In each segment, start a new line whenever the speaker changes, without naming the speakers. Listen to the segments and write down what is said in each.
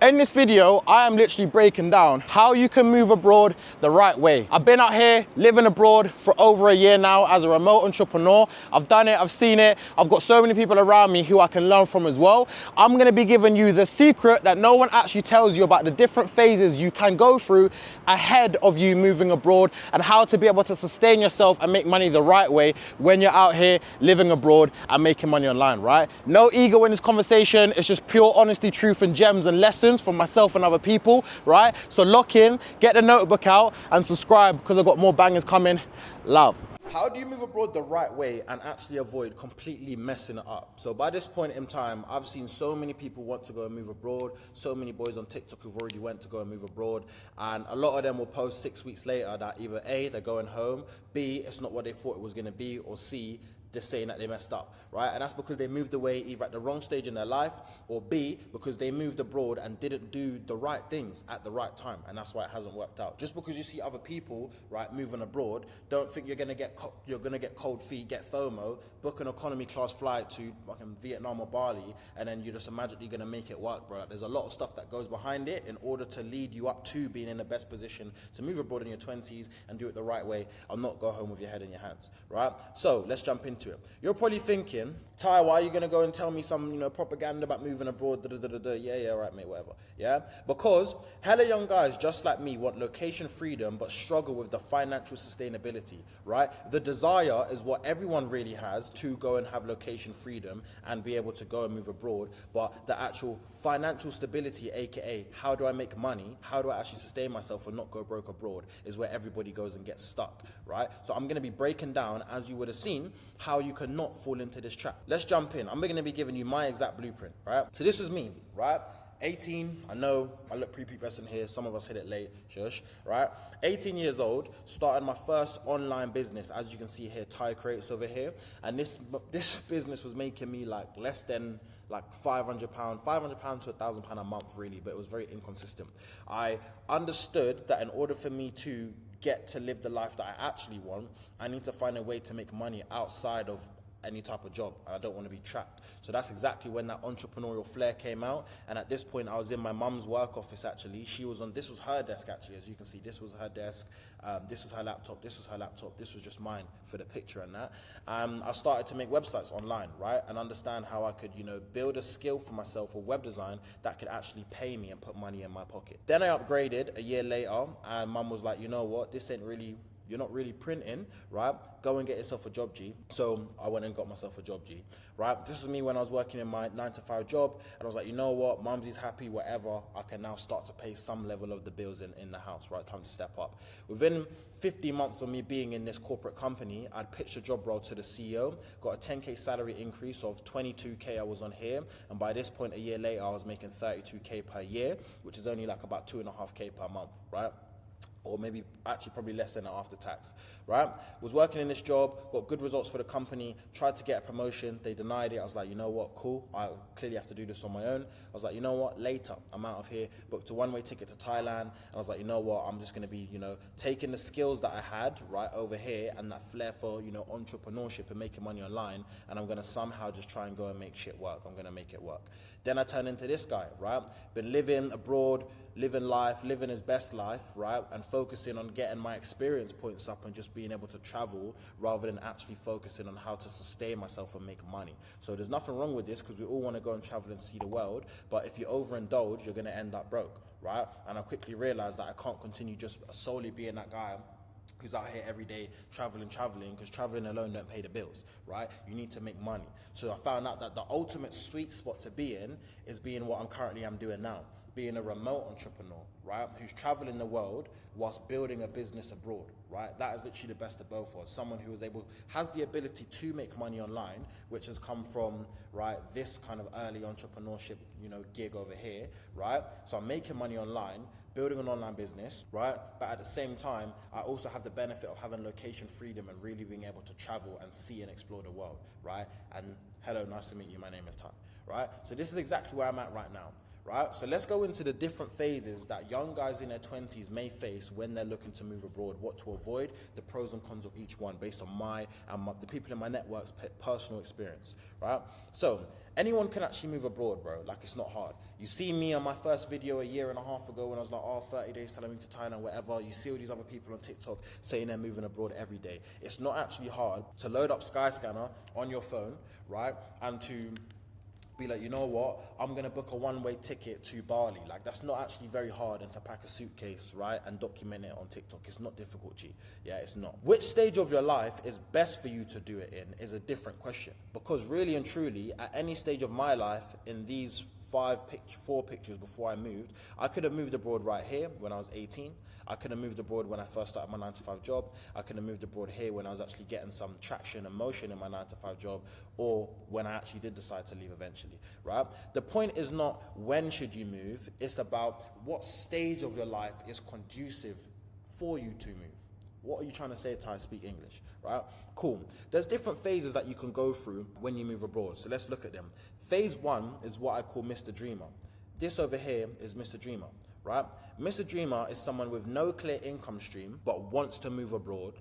In this video, I am literally breaking down how you can move abroad the right way. I've been out here living abroad for over a year now as a remote entrepreneur. I've done it, I've seen it. I've got so many people around me who I can learn from as well. I'm gonna be giving you the secret that no one actually tells you about the different phases you can go through ahead of you moving abroad and how to be able to sustain yourself and make money the right way when you're out here living abroad and making money online, right? No ego in this conversation. It's just pure honesty, truth, and gems and lessons from myself and other people, right? So lock in, get the notebook out, and subscribe because I've got more bangers coming. Love. How do you move abroad the right way and actually avoid completely messing it up? So by this point in time, I've seen so many people want to go and move abroad, so many boys on TikTok who've already went to go and move abroad, and a lot of them will post 6 weeks later that either A, they're going home, B, it's not what they thought it was going to be, or C, they're saying that they messed up, right? And that's because they moved away either at the wrong stage in their life, or B, because they moved abroad and didn't do the right things at the right time, and that's why it hasn't worked out. Just because you see other people, right, moving abroad, don't think you're gonna get cold feet, get FOMO, book an economy class flight to fucking Vietnam or Bali, and then you're just magically gonna make it work, bro. There's a lot of stuff that goes behind it in order to lead you up to being in the best position to move abroad in your 20s and do it the right way and not go home with your head in your hands, right? So let's jump into it. You're probably thinking, Ty, why are you gonna go and tell me some, propaganda about moving abroad? Yeah, right, mate, whatever. Yeah, because hella young guys just like me want location freedom but struggle with the financial sustainability, right? The desire is what everyone really has to go and have location freedom and be able to go and move abroad, but the actual financial stability, aka how do I make money, how do I actually sustain myself and not go broke abroad, is where everybody goes and gets stuck, right? So I'm gonna be breaking down, as you would have seen, how you can not fall into this trap. Let's jump in. I'm going to be giving you my exact blueprint, right? So this is me, right? 18, I know I look pre-pubescent here, some of us hit it late, shush, right? 18 years old, started my first online business, as you can see here, Thai Crates over here, and this business was making me less than £500 to £1,000 a month really, but it was very inconsistent. I understood that in order for me to get to live the life that I actually want, I need to find a way to make money outside of any type of job. I don't want to be trapped. So that's exactly when that entrepreneurial flair came out. And at this point, I was in my mum's work office actually. This was her desk actually, as you can see. This was her desk. This was her laptop. This was her laptop. This was just mine for the picture and that. I started to make websites online, right? And understand how I could, build a skill for myself of web design that could actually pay me and put money in my pocket. Then I upgraded a year later, and mum was like, you know what? You're not really printing, right? Go and get yourself a job, G. So I went and got myself a job, G, right? This is me when I was working in my 9-to-5 job, and I was like, you know what? Mumsy's happy, whatever. I can now start to pay some level of the bills in the house, right? Time to step up. Within 15 months of me being in this corporate company, I'd pitched a job role to the CEO, got a 10K salary increase of 22K I was on here, and by this point, a year later, I was making 32K per year, which is only about 2.5K per month, right? Or maybe actually probably less than that after tax, right? Was working in this job, got good results for the company, tried to get a promotion, they denied it. I was like, you know what, cool, I clearly have to do this on my own. I was like, you know what, later, I'm out of here, booked a one-way ticket to Thailand, and I was like, you know what, I'm just gonna be, taking the skills that I had, right, over here, and that flair for, entrepreneurship and making money online, and I'm gonna somehow just try and go and make shit work. I'm gonna make it work. Then I turned into this guy, right? Been living abroad, living life, living his best life, right? And focusing on getting my experience points up and just being able to travel rather than actually focusing on how to sustain myself and make money. So there's nothing wrong with this because we all want to go and travel and see the world. But if you overindulge, you're going to end up broke, right? And I quickly realized that I can't continue just solely being that guy who's out here every day traveling, because traveling alone don't pay the bills, right? You need to make money. So I found out that the ultimate sweet spot to be in is being what I'm currently doing now, being a remote entrepreneur, right? Who's traveling the world whilst building a business abroad, right? That is literally the best of both worlds. Someone who has the ability to make money online, which has come from, right, this kind of early entrepreneurship, gig over here, right? So I'm making money online, building an online business, right? But at the same time, I also have the benefit of having location freedom and really being able to travel and see and explore the world, right? And hello, nice to meet you. My name is Ty, right? So this is exactly where I'm at right now, right? So let's go into the different phases that young guys in their 20s may face when they're looking to move abroad, what to avoid, the pros and cons of each one based on the people in my network's personal experience, right? So anyone can actually move abroad, bro. Like, it's not hard. You see me on my first video a year and a half ago when I was like, 30 days till I move to Thailand, whatever. You see all these other people on TikTok saying they're moving abroad every day. It's not actually hard to load up Skyscanner on your phone, right? And to be like, you know what, I'm gonna book a one-way ticket to Bali. Like, that's not actually very hard, and to pack a suitcase, right, and document it on TikTok. It's not difficult, G. Yeah, it's not. Which stage of your life is best for you to do it in is a different question, because really and truly, at any stage of my life in these four pictures before I moved, I could have moved abroad right here when I was 18. I could have moved abroad when I first started my 9-to-5 job. I could have moved abroad here when I was actually getting some traction and motion in my 9-to-5 job, or when I actually did decide to leave eventually, right? The point is not when should you move, it's about what stage of your life is conducive for you to move. What are you trying to say, Ty? Speak English, right? Cool. There's different phases that you can go through when you move abroad. So let's look at them. Phase 1 is what I call Mr. Dreamer. This over here is Mr. Dreamer, right? Mr. Dreamer is someone with no clear income stream but wants to move abroad.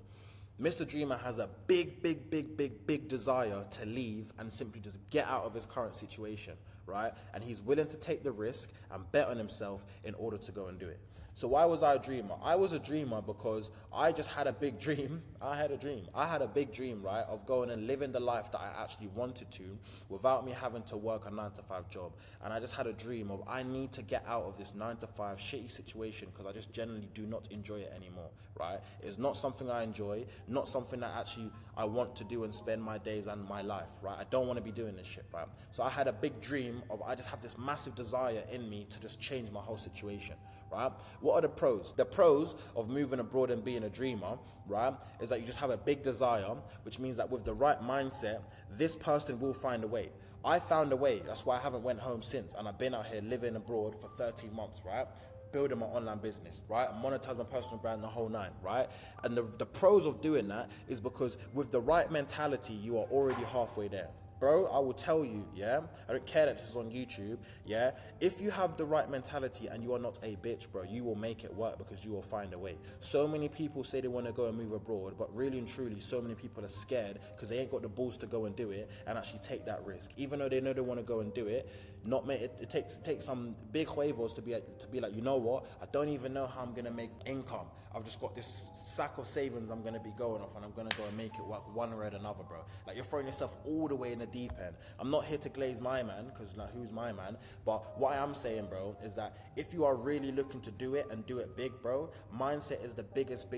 Mr. Dreamer has a big desire to leave and simply just get out of his current situation, right? And he's willing to take the risk and bet on himself in order to go and do it. So why was I a dreamer? I was a dreamer because I just had a big dream. I had a big dream, right, of going and living the life that I actually wanted to without me having to work a 9-to-5 job. And I just had a dream of, I need to get out of this 9-to-5 shitty situation because I just generally do not enjoy it anymore, right? It's not something I enjoy, not something that actually I want to do and spend my days and my life, right? I don't want to be doing this shit, right? So I had a big dream of, I just have this massive desire in me to just change my whole situation, right? What are the pros? The pros of moving abroad and being a dreamer, right, is that you just have a big desire, which means that with the right mindset, this person will find a way. I found a way. That's why I haven't went home since, and I've been out here living abroad for 13 months, right? Building my online business, right? Monetize my personal brand, the whole nine, right? And the pros of doing that is because with the right mentality, you are already halfway there. Bro, I will tell you, yeah, I don't care that this is on YouTube, yeah, if you have the right mentality and you are not a bitch, bro, you will make it work because you will find a way. So many people say they want to go and move abroad, but really and truly, so many people are scared because they ain't got the balls to go and do it and actually take that risk. Even though they know they want to go and do it, it takes some big huevos to be like, you know what, I don't even know how I'm going to make income. I've just got this sack of savings I'm going to be going off and I'm going to go and make it work one way or another, bro. Like, you're throwing yourself all the way in the deep end. I'm not here to glaze my man, because like, who's my man? But what I am saying, bro, is that if you are really looking to do it and do it big, bro, mindset is the biggest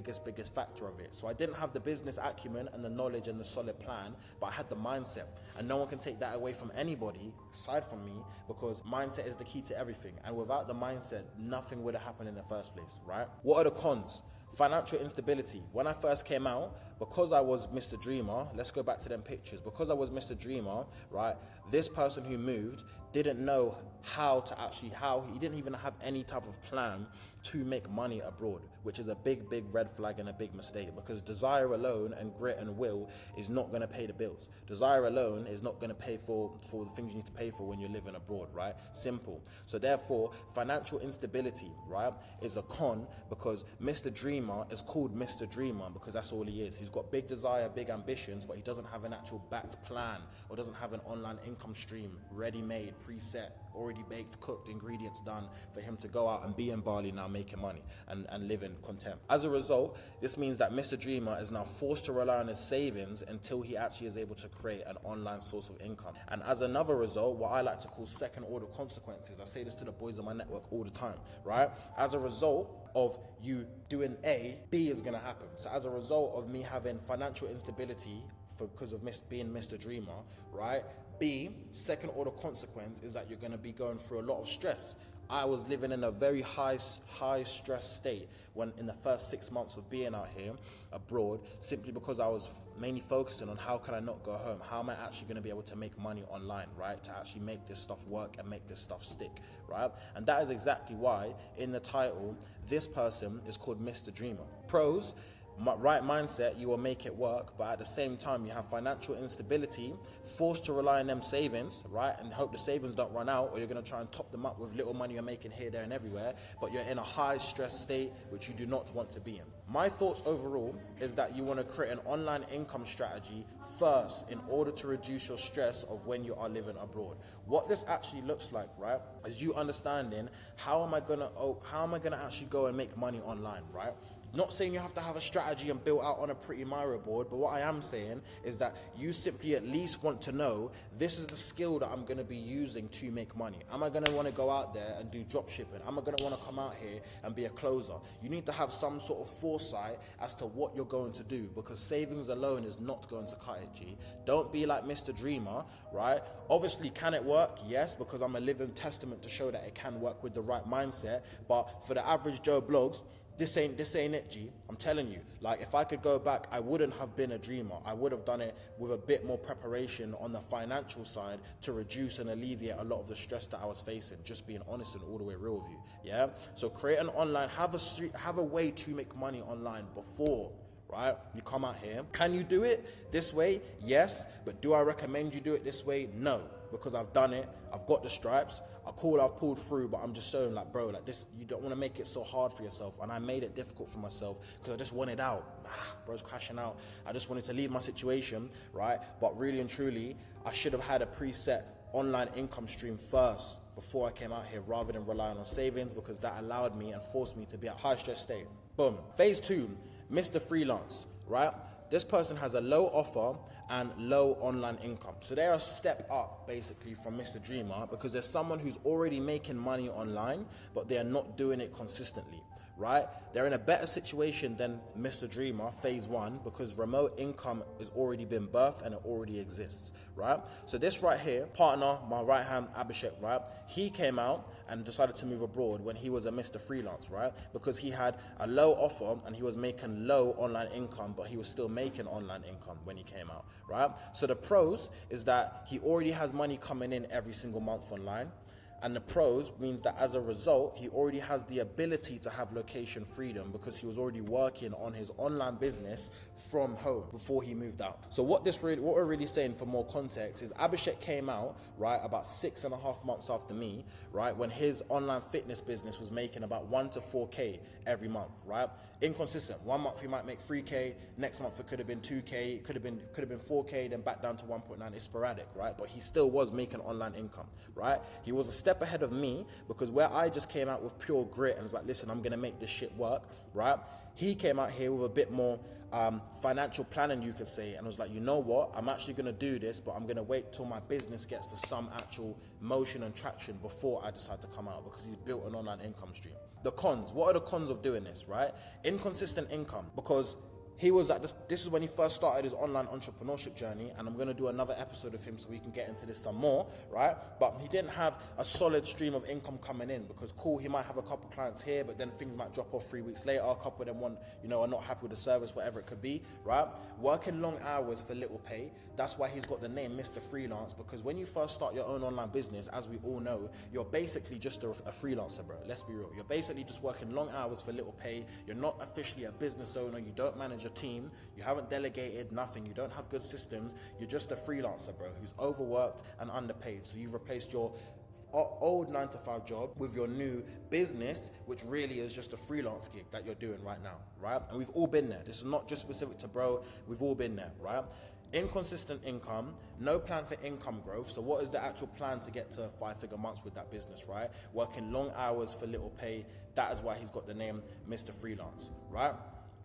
factor of it. So I didn't have the business acumen and the knowledge and the solid plan, but I had the mindset, and no one can take that away from anybody aside from me, because mindset is the key to everything. And without the mindset, nothing would have happened in the first place, right? What are the cons? Financial instability. When I first came out, because I was Mr. Dreamer, let's go back to them pictures. Because I was Mr. Dreamer, right, this person who moved didn't know he didn't even have any type of plan to make money abroad, which is a big red flag and a big mistake, because desire alone and grit and will is not going to pay the bills. Desire alone is not going to pay for the things you need to pay for when you're living abroad, right? Simple. So therefore, financial instability, right, is a con, because Mr. Dreamer is called Mr. Dreamer because that's all he is. He's got big desire, big ambitions, but he doesn't have an actual backed plan, or doesn't have an online income stream ready-made, preset, already baked, cooked, ingredients done for him to go out and be in Bali now making money and live in content. As a result, this means that Mr. Dreamer is now forced to rely on his savings until he actually is able to create an online source of income. And as another result, what I like to call second order consequences, I say this to the boys on my network all the time, right? As a result of you doing A, B is going to happen. So as a result of me having financial instability because of being Mr. Dreamer, right? B, second order consequence is that you're going to be going through a lot of stress. I was living in a very high stress state when in the first 6 months of being out here abroad, simply because I was mainly focusing on how can I not go home? How am I actually going to be able to make money online, right? To actually make this stuff work and make this stuff stick, right? And that is exactly why in the title, this person is called Mr. Dreamer. Pros, right mindset, you will make it work, but at the same time, you have financial instability, forced to rely on them savings, right? And hope the savings don't run out, or you're going to try and top them up with little money you're making here, there, and everywhere, but you're in a high stress state, which you do not want to be in. My thoughts overall is that you want to create an online income strategy first in order to reduce your stress of when you are living abroad. What this actually looks like, right, is you understanding how am I gonna actually go and make money online, right? Not saying you have to have a strategy and built out on a pretty Miro board, but what I am saying is that you simply at least want to know, this is the skill that I'm going to be using to make money. Am I going to want to go out there and do drop shipping? Am I going to want to come out here and be a closer? You need to have some sort of foresight as to what you're going to do, because savings alone is not going to cut it, G. Don't be like Mr. Dreamer, right? Obviously, can it work? Yes, because I'm a living testament to show that it can work with the right mindset. But for the average Joe Blogs, this ain't it, G. I'm telling you, like, if I could go back, I wouldn't have been a dreamer. I would have done it with a bit more preparation on the financial side to reduce and alleviate a lot of the stress that I was facing, just being honest and all the way real with you, yeah? So create an online, have a way to make money online before, right, you come out here. Can you do it this way? Yes, but do I recommend you do it this way? No, because I've done it, I've got the stripes, I've pulled through, but I'm just showing like, bro, like this, you don't want to make it so hard for yourself. And I made it difficult for myself because I just wanted out. Bro's crashing out. I just wanted to leave my situation, right? But really and truly, I should have had a preset online income stream first before I came out here, rather than relying on savings, because that allowed me and forced me to be at high stress state. Boom. Phase 2, Mr. Freelance, right? This person has a low offer and low online income. So they're a step up basically from Mr. Dreamer, because there's someone who's already making money online, but they're not doing it consistently, right? They're in a better situation than Mr. Dreamer, phase 1, because remote income has already been birthed and it already exists, right? So this right here, partner, my right hand, Abhishek, right? He came out and decided to move abroad when he was a Mr. Freelance, right? Because he had a low offer and he was making low online income, but he was still making online income when he came out, right? So the pros is that he already has money coming in every single month online. And the pros means that as a result, he already has the ability to have location freedom, because he was already working on his online business from home before he moved out. So what we're really saying, for more context, is Abhishek came out, right, about 6.5 months after me, right, when his online fitness business was making about 1 to 4K every month, right? Inconsistent. 1 month he might make 3K, next month it could have been 2K, it could have been 4K, then back down to 1.9. It's sporadic, right? But he still was making online income, right? He was a step ahead of me, because where I just came out with pure grit and was like, listen, I'm gonna make this shit work, right? He came out here with a bit more financial planning, you could say, and was like, you know what, I'm actually gonna do this, but I'm gonna wait till my business gets to some actual motion and traction before I decide to come out, because he's built an online income stream. The cons, what are the cons of doing this, right? Inconsistent income, because he was at this is when he first started his online entrepreneurship journey, and I'm going to do another episode of him so we can get into this some more, right? But he didn't have a solid stream of income coming in, because cool, he might have a couple clients here, but then things might drop off 3 weeks later. A couple of them are not happy with the service, whatever it could be, right? Working long hours for little pay. That's why he's got the name Mr. Freelance, because when you first start your own online business, as we all know, you're basically just a freelancer, bro. Let's be real. You're basically just working long hours for little pay. You're not officially a business owner. You don't manage a team, you haven't delegated nothing, you don't have good systems, you're just a freelancer, bro, who's overworked and underpaid. So you've replaced your old 9-to-5 job with your new business, which really is just a freelance gig that you're doing right now, right? And we've all been there. This is not just specific to bro, we've all been there, right? Inconsistent income, no plan for income growth. So what is the actual plan to get to 5-figure months with that business, right? Working long hours for little pay. That is why he's got the name Mr. Freelance, right?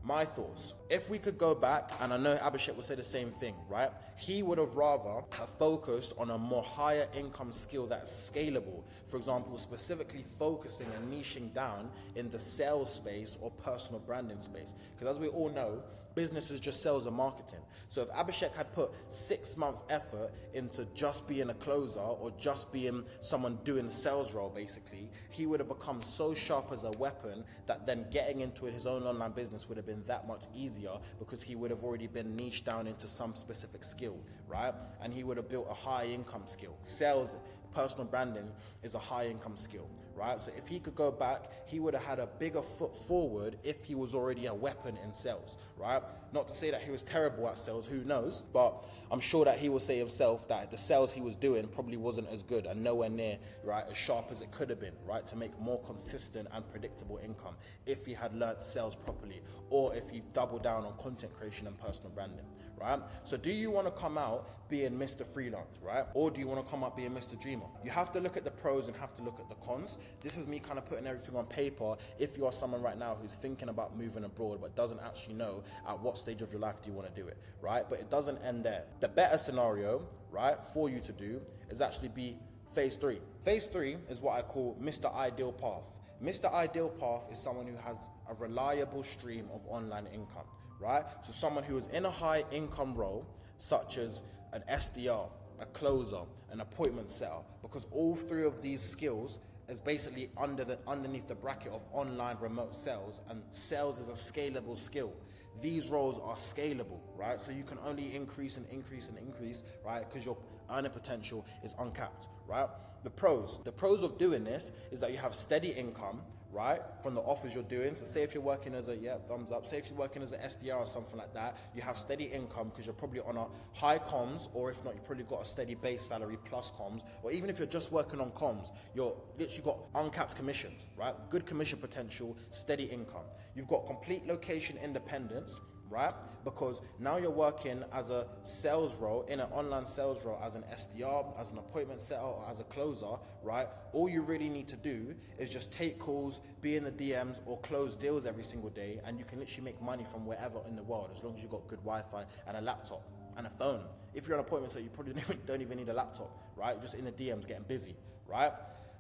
My thoughts. If we could go back, and I know Abhishek would say the same thing, right? He would have rather have focused on a more higher income skill that's scalable. For example, specifically focusing and niching down in the sales space or personal branding space. Because as we all know, business is just sales and marketing. So if Abhishek had put 6 months effort into just being a closer or just being someone doing the sales role, basically, he would have become so sharp as a weapon that then getting into his own online business would have been that much easier, because he would have already been niched down into some specific skill, right? And he would have built a high income skill. Sales, personal branding is a high income skill, right? So if he could go back, he would have had a bigger foot forward if he was already a weapon in sales, right? Not to say that he was terrible at sales, who knows, but I'm sure that he will say himself that the sales he was doing probably wasn't as good and nowhere near, right, as sharp as it could have been, right, to make more consistent and predictable income if he had learnt sales properly, or if he doubled down on content creation and personal branding, right? So do you want to come out being Mr. Freelance, right? Or do you want to come out being Mr. Dreamer? You have to look at the pros and have to look at the cons. This is me kind of putting everything on paper. If you are someone right now who's thinking about moving abroad but doesn't actually know at what stage of your life do you want to do it, right? But it doesn't end there. The better scenario, right, for you to do is actually be phase 3. Phase 3 is what I call Mr. Ideal Path. Mr. Ideal Path is someone who has a reliable stream of online income, right? So someone who is in a high income role, such as an SDR, a closer, an appointment setter, because all 3 of these skills is basically underneath the bracket of online remote sales, and sales is a scalable skill. These roles are scalable, right? So you can only increase and increase and increase, right? Because your earning potential is uncapped, right? The pros of doing this is that you have steady income, right, from the offers you're doing. So say if you're working as thumbs up. Say if you're working as an SDR or something like that, you have steady income because you're probably on a high comms, or if not, you've probably got a steady base salary plus comms, or even if you're just working on comms, you're literally got uncapped commissions, right? Good commission potential, steady income. You've got complete location independence, right? Because now you're working as a sales role, in an online sales role, as an SDR, as an appointment setter, or as a closer, right? All you really need to do is just take calls, be in the DMs, or close deals every single day, and you can literally make money from wherever in the world, as long as you've got good Wi-Fi and a laptop and a phone. If you're an appointment setter, you probably don't even need a laptop, right? You're just in the DMs getting busy, right?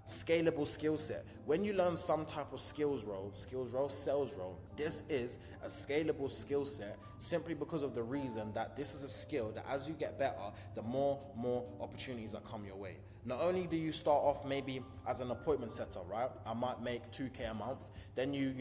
Scalable skill set. When you learn some type of sales role, sales role, this is a scalable skill set simply because of the reason that this is a skill that as you get better, the more opportunities that come your way. Not only do you start off maybe as an appointment setter, right? I might make 2K a month. Then you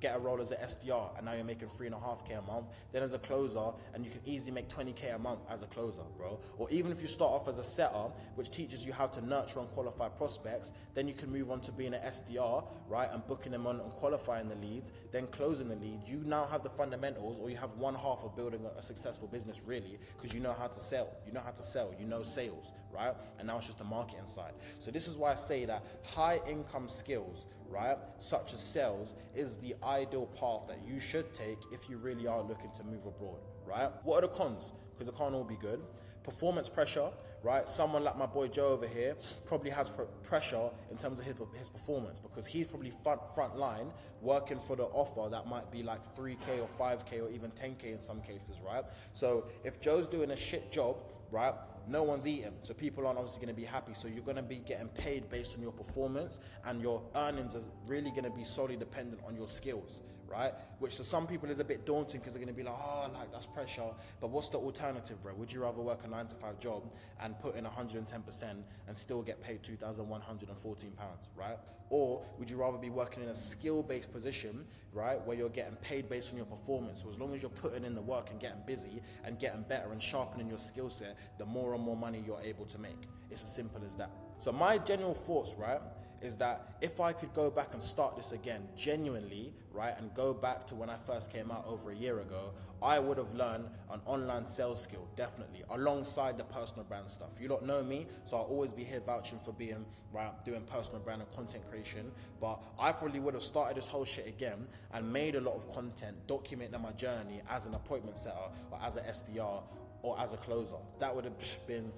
get a role as an SDR, and now you're making 3.5K a month. Then as a closer, and you can easily make 20K a month as a closer, bro. Or even if you start off as a setter, which teaches you how to nurture and qualify prospects, then you can move on to being an SDR, right, and booking them on and qualifying the leads, then closing the lead. You now have the fundamentals, or you have one half of building a successful business, really, because you know how to sell. You know sales, right? And now it's just the marketing side. So this is why I say that high income skills, right, such as sales, is the ideal path that you should take if you really are looking to move abroad, right? What are the cons? Because it can't all be good. Performance pressure, right? Someone like my boy Joe over here probably has pressure in terms of his performance, because he's probably front line working for the offer that might be like 3K or 5K or even 10K in some cases, right? So if Joe's doing a shit job, right, no one's eating. So people aren't obviously going to be happy. So you're going to be getting paid based on your performance, and your earnings are really going to be solely dependent on your skills, right? Which to some people is a bit daunting, because they're going to be like, that's pressure. But what's the alternative, bro? Would you rather work a 9-to-5 job and put in 110% and still get paid £2,114, right? Or would you rather be working in a skill-based position, right, where you're getting paid based on your performance? So as long as you're putting in the work and getting busy and getting better and sharpening your skill set, the more and more money you're able to make. It's as simple as that. So my general thoughts, right, is that if I could go back and start this again genuinely, right, and go back to when I first came out over a year ago, I would have learned an online sales skill, definitely, alongside the personal brand stuff. You don't know me, so I'll always be here vouching for being, right, doing personal brand and content creation, but I probably would have started this whole shit again and made a lot of content documenting my journey as an appointment setter, or as an SDR, or as a closer. That would have been,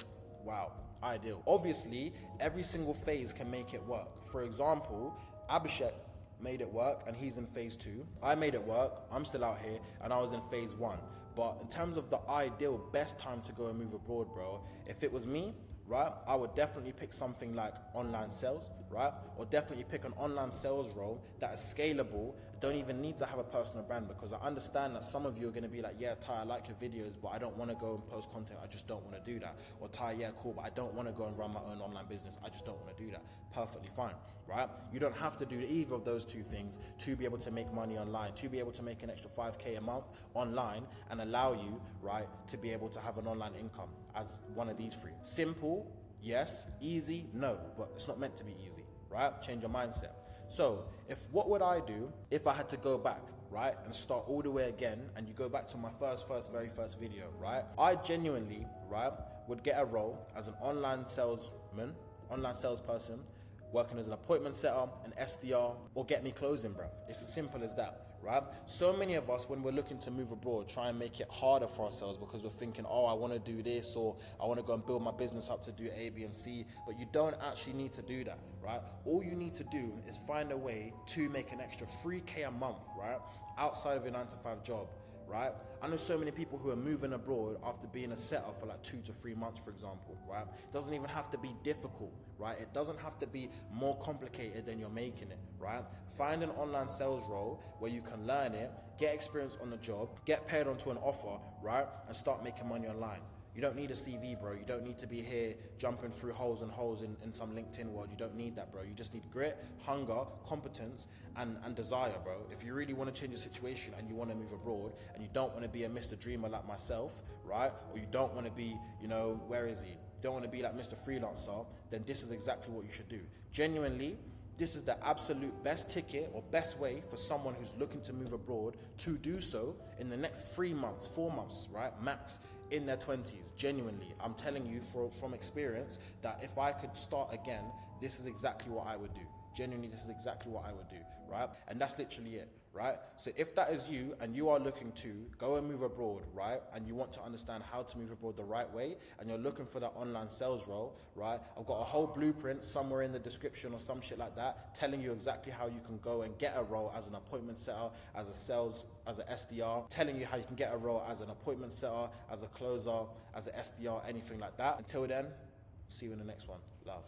wow, ideal. Obviously, every single phase can make it work. For example, Abhishek made it work and he's in phase 2. I made it work, I'm still out here, and I was in phase 1. But in terms of the ideal best time to go and move abroad, bro, if it was me, right, I would definitely pick something like online sales, right? Or definitely pick an online sales role that is scalable. Don't even need to have a personal brand, because I understand that some of you are going to be like, yeah, Ty, I like your videos, but I don't want to go and post content. I just don't want to do that. Or Ty, yeah, cool, but I don't want to go and run my own online business. I just don't want to do that. Perfectly fine, right? You don't have to do either of those two things to be able to make money online, to be able to make an extra 5K a month online and allow you, right, to be able to have an online income as one of these three. Simple,
Yes. Easy? No, but it's not meant to be easy, right? Change your mindset. So what would I do if I had to go back, right, and start all the way again? And you go back to my very first video, right? I genuinely, right, would get a role as an online salesperson, working as an appointment setter, an SDR, or get me closing, bruv. It's as simple as that, right? So many of us, when we're looking to move abroad, try and make it harder for ourselves because we're thinking, oh, I want to do this, or I want to go and build my business up to do A, B, and C, but you don't actually need to do that, right? All you need to do is find a way to make an extra 3K a month, right? Outside of your 9-to-5 job, right? I know so many people who are moving abroad after being a setter for like 2 to 3 months, for example, right? It doesn't even have to be difficult, right? It doesn't have to be more complicated than you're making it, right? Find an online sales role where you can learn it, get experience on the job, get paired onto an offer, right? And start making money online. You don't need a CV, bro. You don't need to be here jumping through holes and holes in some LinkedIn world. You don't need that, bro. You just need grit, hunger, competence, and desire, bro. If you really want to change your situation and you want to move abroad and you don't want to be a Mr. Dreamer like myself, right? Or you don't want to be, where is he? You don't want to be like Mr. Freelancer, then this is exactly what you should do. Genuinely, this is the absolute best ticket or best way for someone who's looking to move abroad to do so in the next 3 months, 4 months, right? Max, in their 20s. Genuinely, I'm telling you from experience that if I could start again, this is exactly what I would do. Genuinely, this is exactly what I would do, right? And that's literally it, right? So if that is you and you are looking to go and move abroad, right? And you want to understand how to move abroad the right way and you're looking for that online sales role, right? I've got a whole blueprint somewhere in the description or some shit like that telling you exactly how you can go and get a role as an appointment setter, as a sales, as an SDR, telling you how you can get a role as an appointment setter, as a closer, as an SDR, anything like that. Until then, see you in the next one. Love.